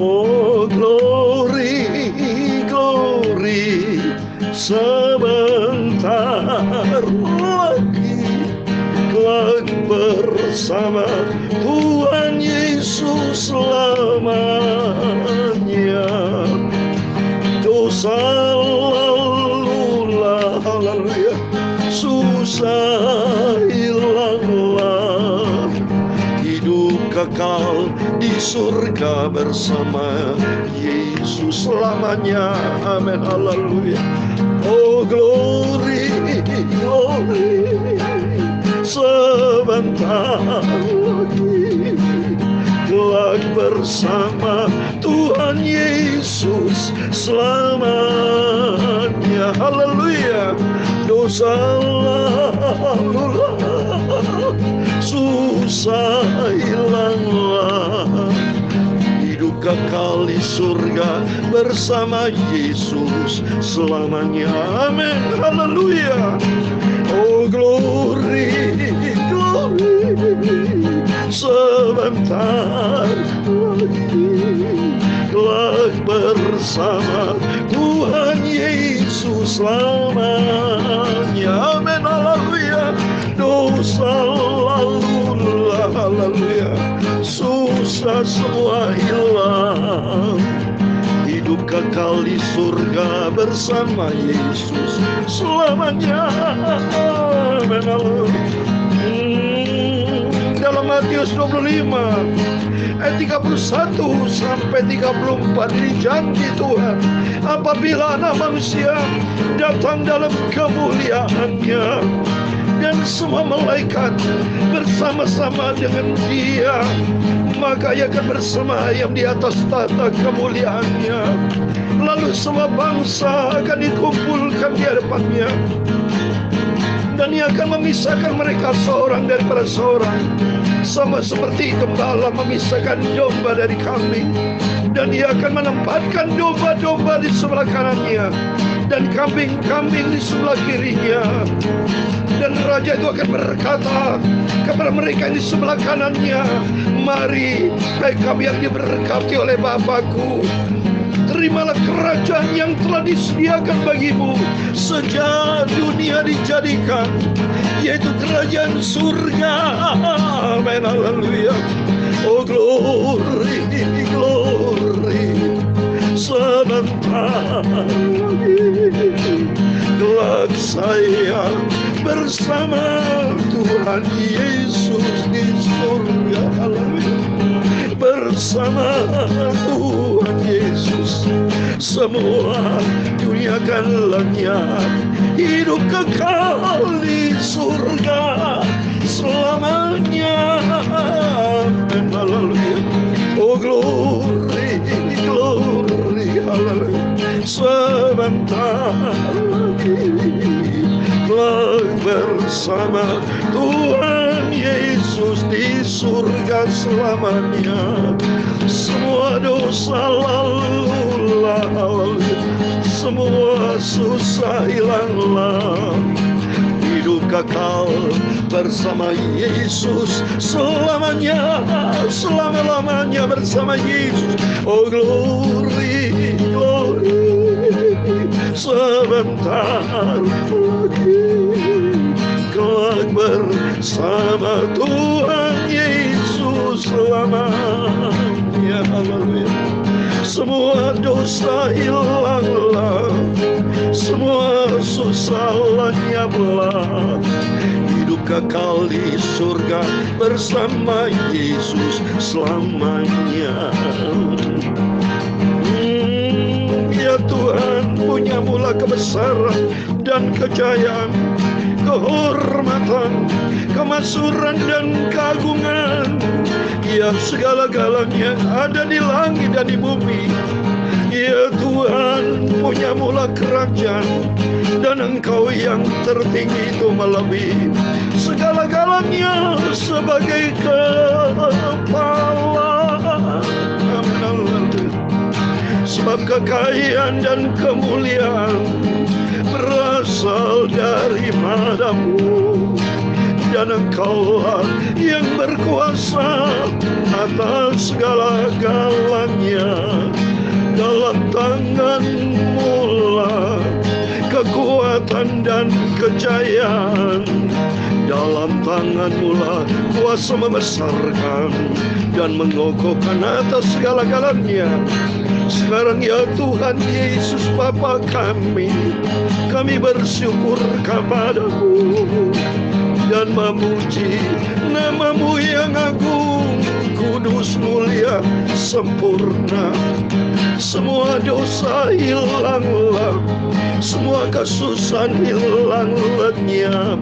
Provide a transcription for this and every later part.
Oh glory, glory, sebentar lagi kelak bersama Tuhan Yesus selamanya. Dosa lalulah, haleluya, susah hilanglah, hidup kekal di surga bersama Yesus selamanya. Amin, haleluya. Oh glory, glory, sebentar lagi kelak bersama Tuhan Yesus selamanya. Haleluya. Dosa lalulah, susah hilanglah, hidup kekal di surga bersama Yesus selamanya. Amin, haleluya. Oh glory, glory, sebentar lagi kelak bersama Tuhan Yesus selamanya. Amin, haleluya. Dosa lalulah, haleluya, susah semua hilang, hidup kekal di surga bersama Yesus selamanya. Amin, haleluya. Dalam Matius 25 ayat 31 sampai 34 ini janji Tuhan, apabila Anak Manusia datang dalam kemuliaannya dan semua malaikat bersama-sama dengan Dia, maka Ia akan bersemayam di atas tahta kemuliaannya. Lalu semua bangsa akan dikumpulkan di hadapannya, dan Ia akan memisahkan mereka seorang daripada seorang, sama seperti gembala memisahkan domba dari kambing. Dan Ia akan menempatkan domba-domba di sebelah kanannya dan kambing-kambing di sebelah kirinya. Dan Raja itu akan berkata kepada mereka yang di sebelah kanannya, mari, hai kamu yang diberkati oleh Bapa-Ku, terimalah kerajaan yang telah disediakan bagimu sejak dunia dijadikan, yaitu kerajaan surga. Amin, haleluya. Oh glory, glory, sebentar lagi kelak saya bersama Tuhan Yesus di surga. Haleluya. Bersama Tuhan Yesus semua dunia akan lenyap, hidup kekal di surga selamanya. Amin, haleluya. Oh glory, glory, haleluya. Sebentar lagi kelak bersama Tuhan Yesus di surga selamanya. Semua dosa lalulah, semua susah hilanglah, hidup kekal bersama Yesus selamanya, selama-lamanya bersama Yesus. Oh glory, glory, sebentar lagi kelak bersama Tuhan Yesus selamanya. Haleluya. Semua dosa hilanglah, semua susah lenyaplah, hidup kekal di surga bersama Yesus selamanya. Ya Tuhan, punya-Mulah kebesaran dan kejayaan, kehormatan, kemasyhuran dan keagungan. Ya segala-galanya ada di langit dan di bumi. Ya Tuhan, punya-Mulah kerajaan, dan Engkau yang tertinggi itu melebihi segala-galanya sebagai kepala. Amin. Sebab kekayaan dan kemuliaan berasal daripada-Mu, dan Engkaulah yang berkuasa atas segala-galanya. tangan-Mu lah kekuatan dan kejayaan. Dalam tangan-Mu lah kuasa membesarkan dan mengokohkan atas segala-galanya. Sekarang ya Tuhan Yesus Bapa kami bersyukur kepada-Mu dan memuji nama-Mu yang agung, kudus, mulia, sempurna. Semua dosa hilanglah, semua kesusahan hilang lenyap.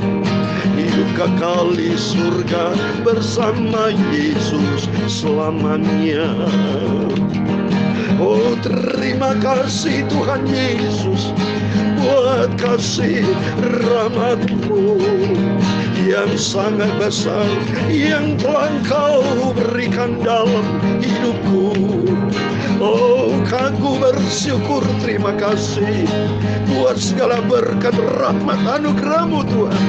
Hidup kekal di surga bersama Yesus selamanya. Oh, terima kasih Tuhan Yesus buat kasih rahmat-Mu yang sangat besar yang telah Engkau berikan dalam hidupku. Oh, aku bersyukur, terima kasih buat segala berkat rahmat anugerah-Mu Tuhan.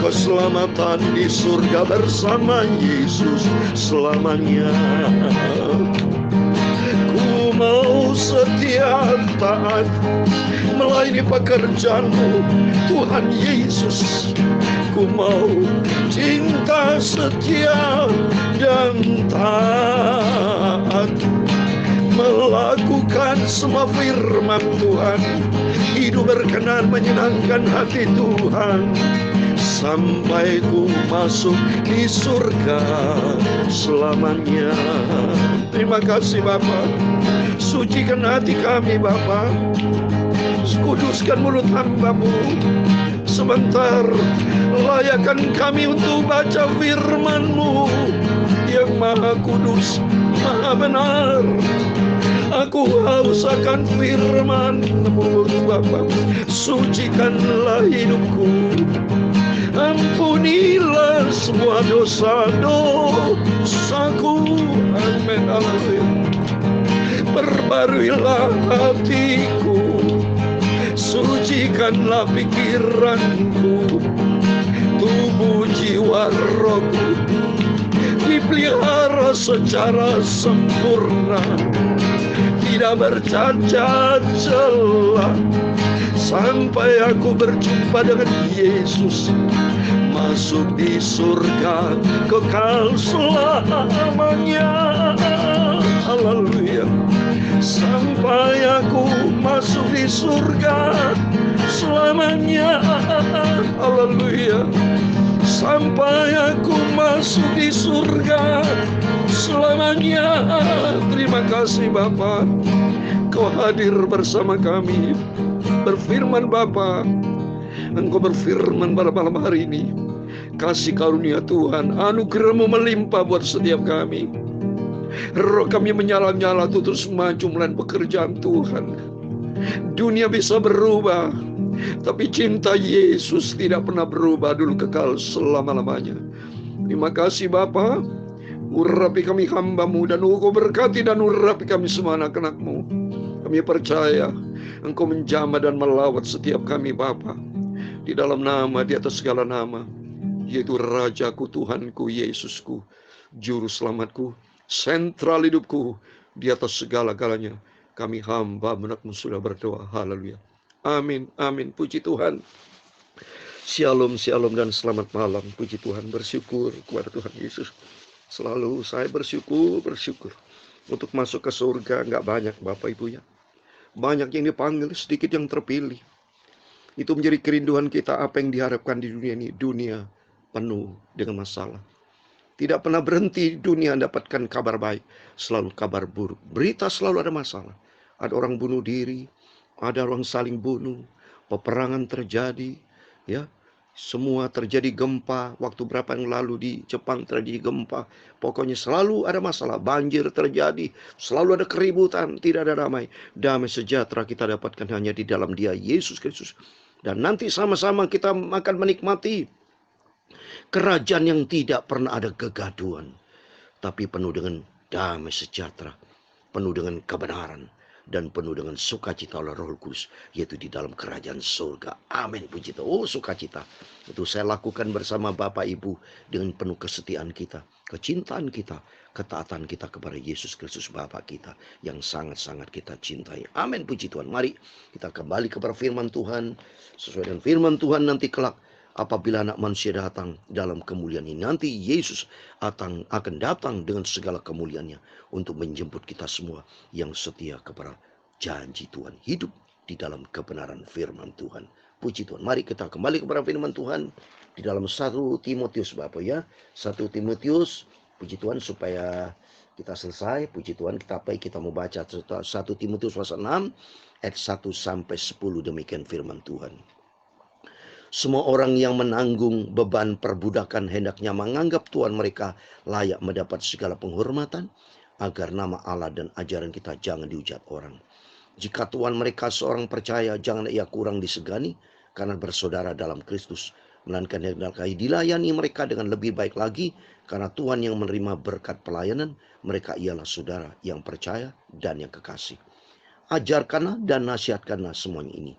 Keselamatan di surga bersama Yesus selamanya. Ku mau setia taat melayani pekerjaan-Mu Tuhan Yesus. Ku mau cinta setia dan taat melakukan semua firman Tuhan, hidup berkenan menyenangkan hati Tuhan, sampai ku masuk di surga selamanya. Terima kasih Bapa. Sucikan hati kami Bapa, kuduskan mulut hamba-Mu. Sebentar layakkan kami untuk baca firman-Mu yang maha kudus, maha benar. Aku haus akan firman-Mu Bapa. Sucikanlah hidupku, ampunilah semua dosa-dosaku. Amin. Haleluya. Perbaruilah hatiku, sucikanlah pikiranku, tubuh jiwa rohku dipelihara secara sempurna, tidak bercacat celah, sampai aku berjumpa dengan Yesus, masuk di surga kekal selamanya. Haleluya. Sampai aku masuk di surga selamanya. Haleluya. Sampai aku masuk di surga selamanya. Terima kasih Bapa, Kau hadir bersama kami. Berfirman Bapa, Engkau berfirman pada malam hari ini, kasih karunia Tuhan, anugerah-Mu melimpah buat setiap kami. Roh kami menyala-nyala terus maju melayani pekerjaan Tuhan. Dunia bisa berubah, tapi cinta Yesus tidak pernah berubah, dulu kekal selama-lamanya. Terima kasih Bapa. Urapi kami hamba-Mu, dan Engkau berkati dan urapi kami semua anak-anak-Mu. Kami percaya Engkau menjamah dan melawat setiap kami Bapa, di dalam nama di atas segala nama, yaitu Rajaku, Tuhanku, Yesusku, Juru Selamatku, sentral hidupku, di atas segala-galanya. Kami hamba anak-Mu sudah berdoa. Haleluya. Amin, amin. Puji Tuhan. Shalom, shalom, dan selamat malam. Puji Tuhan. Bersyukur kepada Tuhan Yesus. Selalu saya bersyukur untuk masuk ke surga. Nggak banyak Bapak Ibu ya. Banyak yang dipanggil, sedikit yang terpilih. Itu menjadi kerinduan kita. Apa yang diharapkan di dunia ini, dunia penuh dengan masalah. Tidak pernah berhenti dunia dapatkan kabar baik, selalu kabar buruk. Berita selalu ada masalah. Ada orang bunuh diri, ada orang saling bunuh, peperangan terjadi, ya. Semua terjadi gempa. Waktu berapa yang lalu di Jepang terjadi gempa. Pokoknya selalu ada masalah. Banjir terjadi, selalu ada keributan, tidak ada damai. Damai sejahtera kita dapatkan hanya di dalam Dia, Yesus Kristus. Dan nanti sama-sama kita akan menikmati kerajaan yang tidak pernah ada kegaduhan, tapi penuh dengan damai sejahtera, penuh dengan kebenaran, dan penuh dengan sukacita oleh Roh Kudus, yaitu di dalam kerajaan surga. Amin, puji Tuhan. Oh, sukacita itu saya lakukan bersama Bapak Ibu dengan penuh kesetiaan kita, kecintaan kita, ketaatan kita kepada Yesus Kristus Bapa kita yang sangat-sangat kita cintai. Amin, puji Tuhan. Mari kita kembali kepada firman Tuhan. Sesuai dengan firman Tuhan nanti kelak, apabila anak manusia datang dalam kemuliaan ini, nanti Yesus akan datang dengan segala kemuliaannya untuk menjemput kita semua yang setia kepada janji Tuhan, hidup di dalam kebenaran firman Tuhan. Puji Tuhan. Mari kita kembali kepada firman Tuhan di dalam 1 Timotius Bapak ya. 1 Timotius, puji Tuhan, supaya kita selesai. Puji Tuhan, kita mau baca 1 Timotius pasal 6 ayat 1 sampai 10, demikian firman Tuhan. Semua orang yang menanggung beban perbudakan hendaknya menganggap Tuhan mereka layak mendapat segala penghormatan, agar nama Allah dan ajaran kita jangan dihujat orang. Jika Tuhan mereka seorang percaya, jangan ia kurang disegani karena bersaudara dalam Kristus, melainkan hendaklah dilayani mereka dengan lebih baik lagi, karena Tuhan yang menerima berkat pelayanan mereka ialah saudara yang percaya dan yang kekasih. Ajarkanlah dan nasihatkanlah semuanya ini.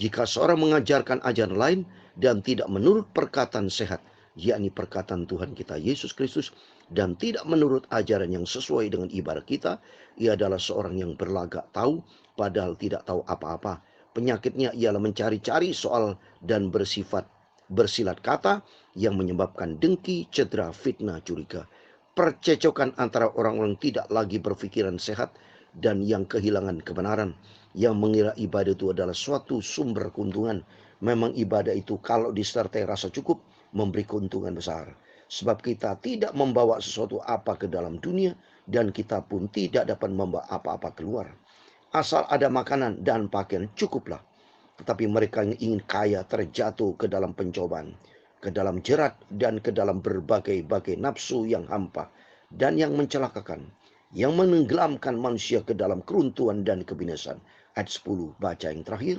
Jika seorang mengajarkan ajaran lain dan tidak menurut perkataan sehat, yakni perkataan Tuhan kita Yesus Kristus, dan tidak menurut ajaran yang sesuai dengan ibadah kita, ia adalah seorang yang berlagak tahu, padahal tidak tahu apa-apa. Penyakitnya ialah mencari-cari soal dan bersilat kata yang menyebabkan dengki, cedera, fitnah, curiga. Percecokan antara orang-orang tidak lagi berpikiran sehat dan yang kehilangan kebenaran, yang mengira ibadah itu adalah suatu sumber keuntungan. Memang ibadah itu kalau disertai rasa cukup memberi keuntungan besar. Sebab kita tidak membawa sesuatu apa ke dalam dunia, dan kita pun tidak dapat membawa apa-apa keluar. Asal ada makanan dan pakaian cukuplah. Tetapi mereka yang ingin kaya terjatuh ke dalam pencobaan, ke dalam jerat, dan ke dalam berbagai-bagai nafsu yang hampa dan yang mencelakakan, yang menenggelamkan manusia ke dalam keruntuhan dan kebinasan. Ayat 10 baca yang terakhir.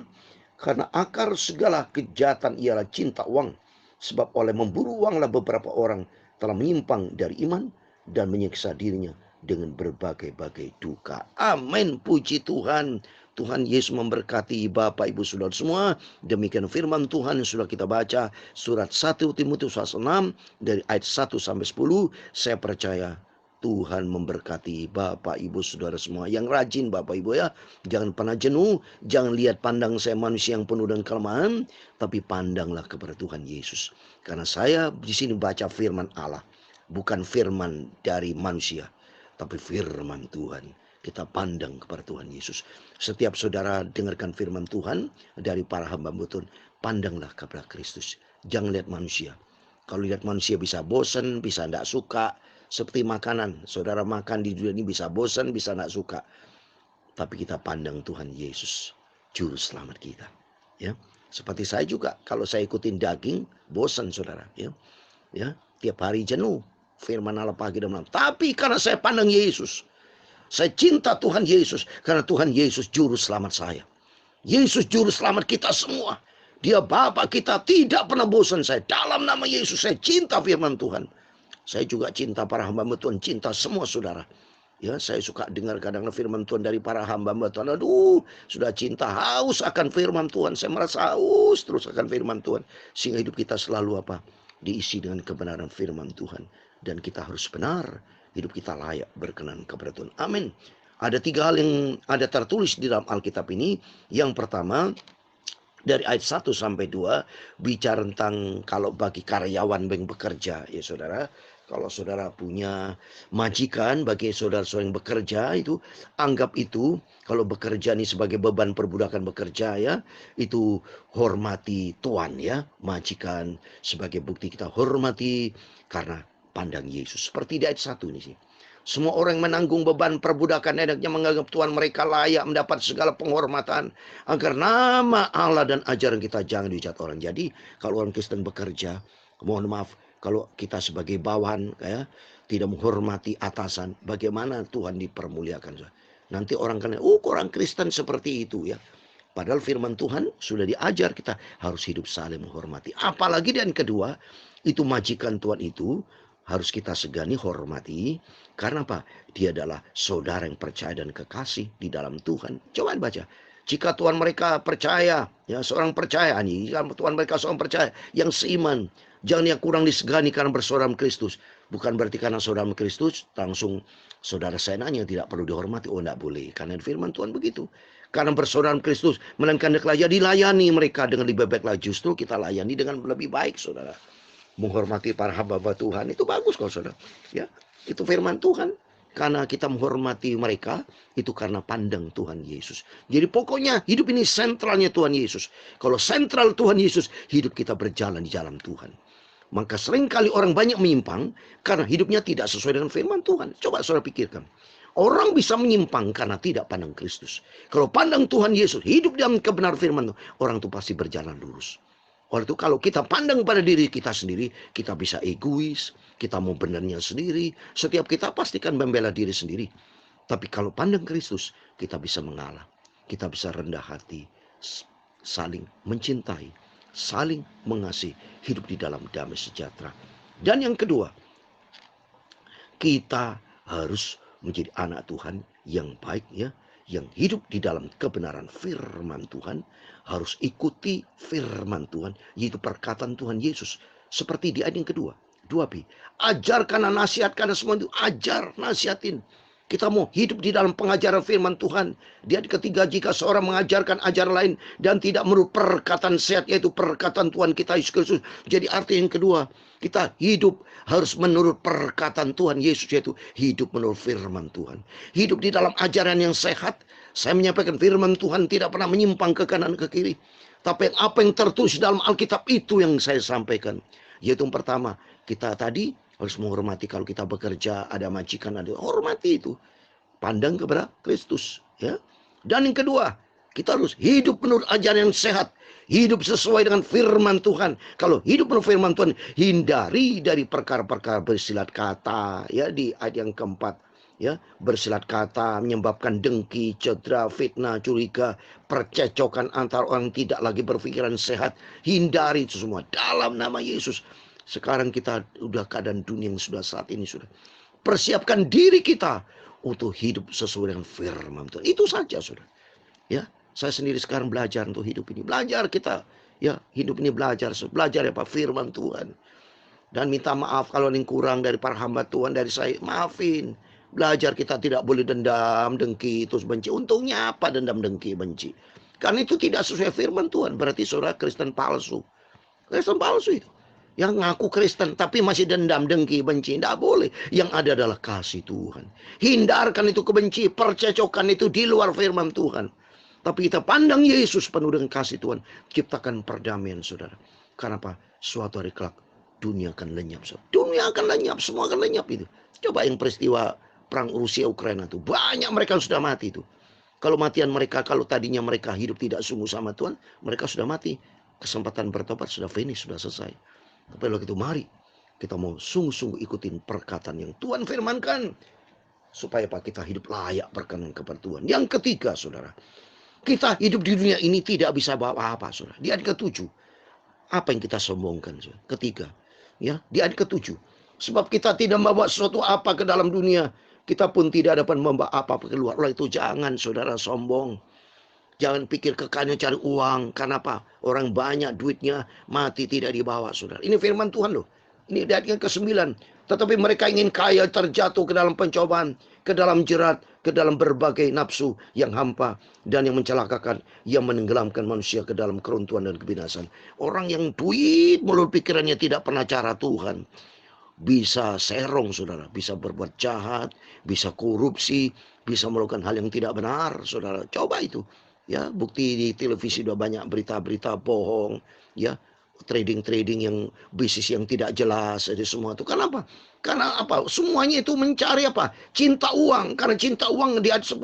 Karena akar segala kejahatan ialah cinta uang. Sebab oleh memburu uanglah beberapa orang telah menyimpang dari iman dan menyiksa dirinya dengan berbagai-bagai duka. Amin, puji Tuhan. Tuhan Yesus memberkati Bapak Ibu Saudara semua. Demikian firman Tuhan yang sudah kita baca. Surat 1 Timotius pasal 6 dari ayat 1 sampai 10. Saya percaya Tuhan memberkati Bapak Ibu Saudara semua yang rajin Bapak Ibu ya. Jangan pernah jenuh, jangan lihat pandang saya manusia yang penuh dengan kelemahan, tapi pandanglah kepada Tuhan Yesus. Karena saya di sini baca firman Allah, bukan firman dari manusia, tapi firman Tuhan. Kita pandang kepada Tuhan Yesus. Setiap saudara dengarkan firman Tuhan dari para hamba Tuhan, pandanglah kepada Kristus. Jangan lihat manusia. Kalau lihat manusia bisa bosan, bisa tidak suka. Seperti makanan, saudara makan di dunia ini bisa bosan, bisa tidak suka. Tapi kita pandang Tuhan Yesus, juru selamat kita. Ya, seperti saya juga, kalau saya ikutin daging, bosan saudara. Ya, tiap hari jenuh, firman Allah pagi dan malam. Tapi karena saya pandang Yesus, saya cinta Tuhan Yesus, karena Tuhan Yesus juru selamat saya. Yesus juru selamat kita semua. Dia Bapa kita, tidak pernah bosan saya. Dalam nama Yesus saya cinta firman Tuhan. Saya juga cinta para hamba Tuhan, cinta semua saudara. Ya, saya suka dengar kadang firman Tuhan dari para hamba Tuhan. Aduh, sudah cinta, haus akan firman Tuhan. Saya merasa haus terus akan firman Tuhan. Sehingga hidup kita selalu diisi dengan kebenaran firman Tuhan. Dan kita harus benar, hidup kita layak berkenan kepada Tuhan. Amin. Ada 3 hal yang ada tertulis di dalam Alkitab ini. Yang pertama, dari ayat 1 sampai 2 bicara tentang kalau bagi karyawan yang bekerja ya saudara. Kalau saudara punya majikan, bagi saudara-saudara yang bekerja itu, anggap itu kalau bekerja ini sebagai beban perbudakan bekerja ya, itu hormati tuan ya, majikan sebagai bukti kita hormati karena pandang Yesus. Seperti di ayat 1 ini sih. Semua orang menanggung beban perbudakan hendaknya menganggap Tuhan mereka layak mendapat segala penghormatan, agar nama Allah dan ajaran kita jangan dihujat orang. Jadi kalau orang Kristen bekerja, mohon maaf, kalau kita sebagai bawahan ya, tidak menghormati atasan, bagaimana Tuhan dipermuliakan? Nanti orang kan, orang Kristen seperti itu ya. Padahal firman Tuhan sudah diajar kita harus hidup saling menghormati. Apalagi dan kedua, itu majikan Tuhan itu harus kita segani, hormati. Karena apa? Dia adalah saudara yang percaya dan kekasih di dalam Tuhan. Coba baca. Jika Tuhan mereka percaya, ya seorang percaya nih, jika Tuhan mereka seorang percaya yang seiman, jangan yang kurang disegani karena bersaudara Kristus. Bukan berarti karena saudara Kristus langsung saudara senanya tidak perlu dihormati. Oh, tidak boleh. Karena firman Tuhan begitu. Karena bersaudara Kristus, melainkan dilayani mereka dengan lebih baiklah. Justru kita layani dengan lebih baik, saudara. Menghormati para hamba Tuhan itu bagus kok, saudara. Ya, itu firman Tuhan. Karena kita menghormati mereka, itu karena pandang Tuhan Yesus. Jadi pokoknya hidup ini sentralnya Tuhan Yesus. Kalau sentral Tuhan Yesus, hidup kita berjalan di jalan Tuhan. Maka seringkali orang banyak menyimpang karena hidupnya tidak sesuai dengan firman Tuhan. Coba saudara pikirkan. Orang bisa menyimpang karena tidak pandang Kristus. Kalau pandang Tuhan Yesus, hidup dalam kebenaran firman Tuhan, orang itu pasti berjalan lurus. Oleh itu kalau kita pandang pada diri kita sendiri, kita bisa egois, kita mau benarnya sendiri. Setiap kita pastikan membela diri sendiri. Tapi kalau pandang Kristus, kita bisa mengalah. Kita bisa rendah hati, saling mencintai, saling mengasihi, hidup di dalam damai sejahtera. Dan yang kedua, kita harus menjadi anak Tuhan yang baik, ya, yang hidup di dalam kebenaran firman Tuhan, harus ikuti firman Tuhan, yaitu perkataan Tuhan Yesus. Seperti di ayat yang kedua, 2b, ajarkan dan nasihatkan semua itu, ajar, nasihatin. Kita mau hidup di dalam pengajaran firman Tuhan. Di ayat ketiga, jika seorang mengajarkan ajaran lain dan tidak menurut perkataan sehat, yaitu perkataan Tuhan kita Yesus Kristus. Jadi arti yang kedua, kita hidup harus menurut perkataan Tuhan Yesus, yaitu hidup menurut firman Tuhan. Hidup di dalam ajaran yang sehat. Saya menyampaikan firman Tuhan tidak pernah menyimpang ke kanan ke kiri. Tapi apa yang tertulis dalam Alkitab itu yang saya sampaikan. Yaitu yang pertama, kita tadi harus menghormati. Kalau kita bekerja, ada majikan, ada hormati itu. Pandang kepada Kristus, ya. Dan yang kedua, kita harus hidup menurut ajaran yang sehat. Hidup sesuai dengan firman Tuhan. Kalau hidup menurut firman Tuhan, hindari dari perkara-perkara bersilat kata, ya, di ayat yang keempat. Ya, bersilat kata menyebabkan dengki, cedera, fitnah, curiga, percecokan antara orang tidak lagi berpikiran sehat. Hindari itu semua dalam nama Yesus. Sekarang kita udah keadaan dunia yang sudah saat ini sudah. Persiapkan diri kita untuk hidup sesuai dengan firman Tuhan. Itu saja, saudara. Ya, saya sendiri sekarang belajar untuk hidup ini. Belajar kita, ya, hidup ini belajar ya Pak, firman Tuhan. Dan minta maaf kalau yang kurang dari para hamba Tuhan, dari saya, maafin. Belajar kita tidak boleh dendam, dengki, terus benci. Untungnya apa dendam, dengki, benci? Karena itu tidak sesuai firman Tuhan. Berarti saudara Kristen palsu. Kristen palsu itu. Yang ngaku Kristen tapi masih dendam, dengki, benci. Tidak boleh. Yang ada adalah kasih Tuhan. Hindarkan itu kebenci, percecokan itu di luar firman Tuhan. Tapi kita pandang Yesus penuh dengan kasih Tuhan. Ciptakan perdamaian, saudara. Karena apa? Suatu hari kelak dunia akan lenyap. Saudara. Dunia akan lenyap, semua akan lenyap itu. Coba yang peristiwa perang Rusia Ukraina itu, banyak mereka sudah mati itu. Kalau matian mereka, kalau tadinya mereka hidup tidak sungguh sama Tuhan, mereka sudah mati. Kesempatan bertobat sudah finish, sudah selesai. Tapi kalau itu mari kita mau sungguh-sungguh ikutin perkataan yang Tuhan firmankan, supaya Pak kita hidup layak berkenan kepada Tuhan. Yang ketiga, saudara, kita hidup di dunia ini tidak bisa bawa apa, saudara. Di ayat ke-7, apa yang kita sombongkan, saudara? Ketiga, ya, di ayat ke-7, sebab kita tidak membawa sesuatu apa ke dalam dunia, kita pun tidak dapat membawa apa-apa keluar. Oleh itu jangan saudara sombong. Jangan pikir kekayaan cari uang. Karena apa? Orang banyak duitnya mati tidak dibawa, saudara. Ini firman Tuhan loh. Ini ayat yang ke-9. Tetapi mereka ingin kaya, terjatuh ke dalam pencobaan, ke dalam jerat, ke dalam berbagai nafsu yang hampa dan yang mencelakakan, yang menenggelamkan manusia ke dalam keruntuhan dan kebinasan. Orang yang duit mulut pikirannya tidak pernah cara Tuhan, bisa serong, saudara, bisa berbuat jahat, bisa korupsi, bisa melakukan hal yang tidak benar, saudara. Coba itu, ya, bukti di televisi sudah banyak berita-berita bohong, ya, trading yang bisnis yang tidak jelas, jadi semua itu. Kenapa? Karena apa? Semuanya itu mencari apa? Cinta uang. Karena cinta uang di ayat 10.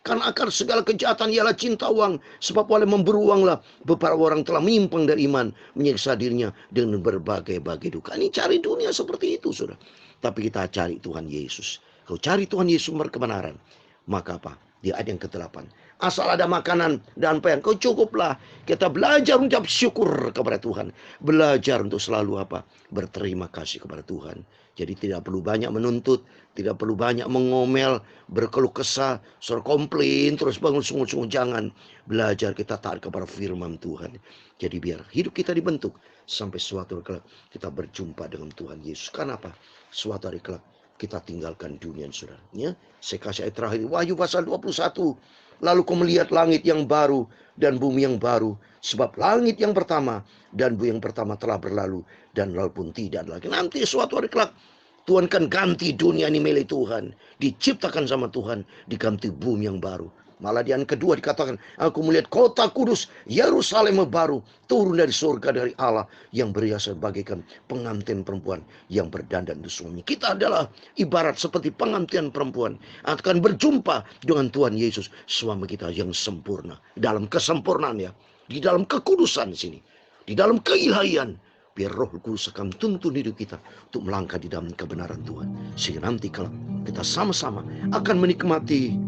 Karena akar segala kejahatan ialah cinta uang. Sebab oleh memburu uanglah beberapa orang telah menyimpang dari iman, menyiksa dirinya dengan berbagai-bagai duka. Ini cari dunia seperti itu, saudara. Tapi kita cari Tuhan Yesus. Kalau cari Tuhan Yesus kebenaran, maka apa? Di ayat yang ke-8. Asal ada makanan dan pakaian, kau cukuplah. Kita belajar mengucap syukur kepada Tuhan. Belajar untuk selalu apa? Berterima kasih kepada Tuhan. Jadi tidak perlu banyak menuntut, tidak perlu banyak mengomel, berkeluh kesah, suruh komplain, terus bangun sungguh-sungguh. Jangan. Belajar kita taat kepada firman Tuhan. Jadi biar hidup kita dibentuk sampai suatu hari kelak kita berjumpa dengan Tuhan Yesus. Kenapa? Suatu hari kelak kita tinggalkan dunia, saudara. Ya, saya kasih ayat terakhir, Wahyu pasal 21. Lalu kau melihat langit yang baru dan bumi yang baru, sebab langit yang pertama dan bumi yang pertama telah berlalu, dan lalu pun tidak lagi. Nanti suatu hari kelak Tuhan kan ganti dunia ini milik Tuhan, diciptakan sama Tuhan, diganti bumi yang baru. Malah di ayat kedua dikatakan, aku melihat kota kudus Yerusalem baru turun dari surga dari Allah, yang berhias bagaikan pengantin perempuan yang berdandan untuk suaminya. Kita adalah ibarat seperti pengantin perempuan akan berjumpa dengan Tuhan Yesus, suami kita yang sempurna. Dalam kesempurnaan ya, di dalam kekudusan sini, di dalam keilahian. Biar Roh Kudus akan tuntun hidup kita untuk melangkah di dalam kebenaran Tuhan. Sehingga nanti kalau kita sama-sama akan menikmati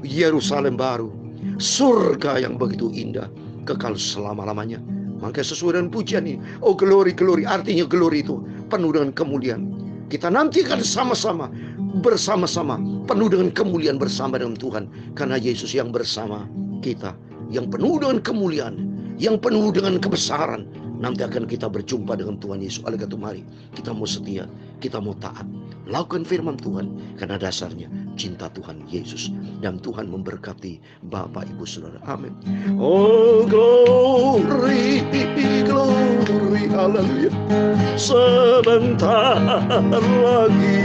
Yerusalem baru, surga yang begitu indah, kekal selama-lamanya. Maka sesuai dengan pujian ini, oh glory, glory, artinya glory itu penuh dengan kemuliaan. Kita nantikan sama-sama, bersama-sama, penuh dengan kemuliaan bersama dengan Tuhan. Karena Yesus yang bersama kita, yang penuh dengan kemuliaan, yang penuh dengan kebesaran. Nanti akan kita berjumpa dengan Tuhan Yesus. Oleh karena itu mari kita mau setia, kita mau taat, lakukan firman Tuhan, karena dasarnya cinta Tuhan Yesus. Dan Tuhan memberkati Bapak Ibu Saudara. Amin. Oh glory, glory, haleluya. Sebentar lagi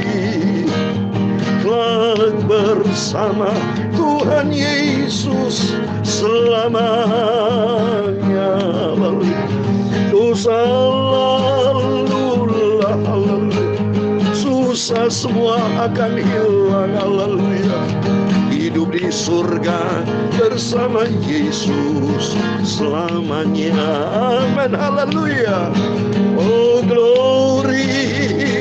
kelak bersama Tuhan Yesus selamanya. Dosa lalulah, susah semua akan hilang, haleluya. Hidup di surga bersama Yesus selamanya. Amin, haleluya. Oh glory,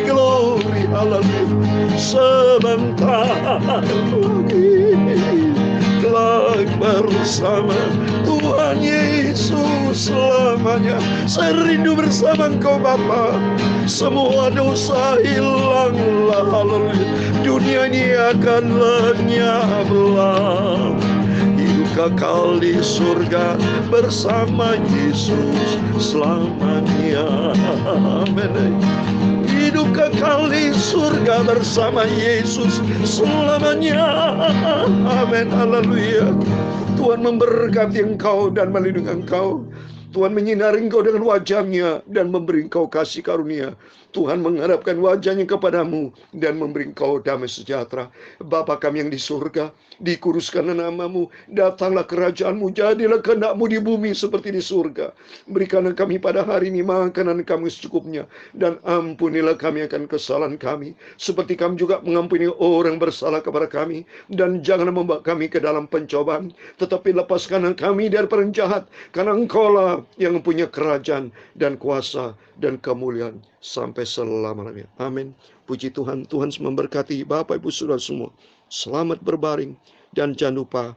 glory, haleluya. Sebentar lagi kelak bersama Tuhan Yesus selamanya. Saya rindu bersama Engkau Bapa. Semua dosa hilanglah, haleluya. Dunia ini akan lenyaplah. Hidup kekal di surga bersama Yesus selamanya. Amin. Hidup kekal di surga bersama Yesus selamanya. Amin, haleluya. Tuhan memberkati engkau dan melindungi engkau. Tuhan menyinari engkau dengan wajah-Nya dan memberi engkau kasih karunia. Tuhan menghadapkan wajah-Nya kepadamu dan memberi engkau damai sejahtera. Bapa kami yang di surga, dikuduskanlah nama-Mu, datanglah kerajaan-Mu, jadilah kehendak-Mu di bumi seperti di surga. Berikanlah kami pada hari ini makanan kami secukupnya, dan ampunilah kami akan kesalahan kami, seperti kami juga mengampuni orang bersalah kepada kami. Dan janganlah membawa kami ke dalam pencobaan, tetapi lepaskanlah kami dari penjahat, karena Engkau-lah yang mempunyai kerajaan dan kuasa dan kemuliaan sampai selama-lamanya. Amin. Puji Tuhan. Tuhan memberkati Bapak Ibu Saudara semua. Selamat berbaring, dan jangan lupa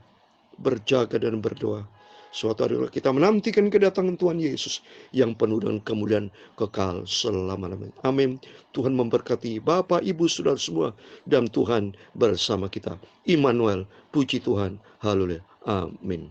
berjaga dan berdoa. Suatu hari kita menantikan kedatangan Tuhan Yesus yang penuh dengan kemuliaan kekal selama-lamanya. Amin. Tuhan memberkati Bapak Ibu Saudara semua, dan Tuhan bersama kita. Immanuel. Puji Tuhan. Haleluya. Amin.